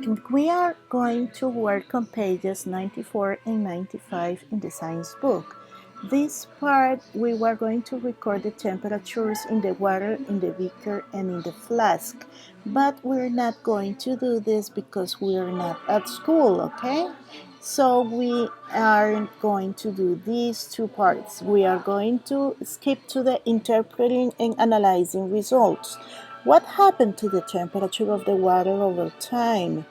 We are going to work on pages 94 and 95 in the science book. This part, we were going to record the temperatures in the water, in the beaker, and in the flask. But we're not going to do this because we're not at school, okay? So we are going to do these two parts. We are going to skip to the interpreting and analyzing results. What happened to the temperature of the water over time?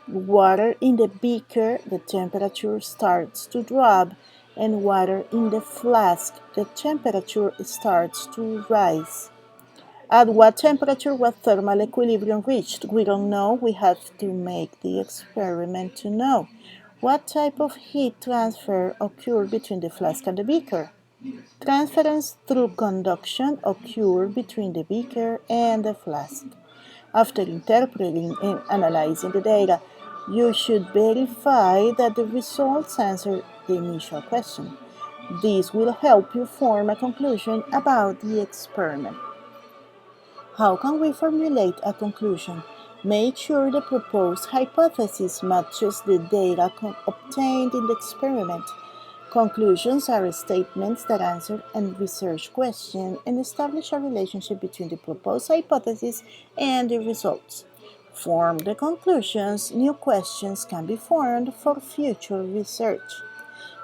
Water in the beaker, the temperature starts to drop, and water in the flask, the temperature starts to rise. At what temperature was thermal equilibrium reached? We don't know. We have to make the experiment to know. What type of heat transfer occurred between the flask and the beaker? Transference through conduction occurred between the beaker and the flask. After interpreting and analyzing the data, you should verify that the results answer the initial question. This will help you form a conclusion about the experiment. How can we formulate a conclusion? Make sure the proposed hypothesis matches the data obtained in the experiment. Conclusions are statements that answer a research question and establish a relationship between the proposed hypothesis and the results. Form the conclusions, new questions can be formed for future research.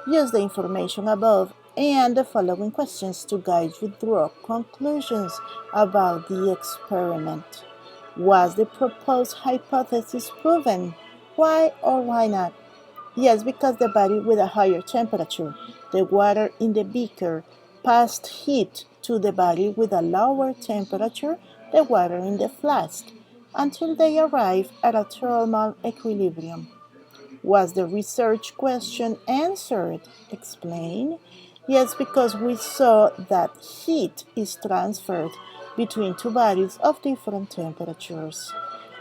Use the information above and the following questions to guide you through conclusions about the experiment. Was the proposed hypothesis proven? Why or why not? Yes, because the body with a higher temperature, the water in the beaker, passed heat to the body with a lower temperature, the water in the flask, until they arrive at a thermal equilibrium. Was the research question answered? Explain. Yes, because we saw that heat is transferred between two bodies of different temperatures.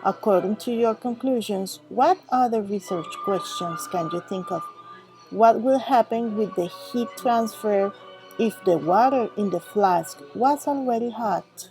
According to your conclusions, what other research questions can you think of? What will happen with the heat transfer if the water in the flask was already hot?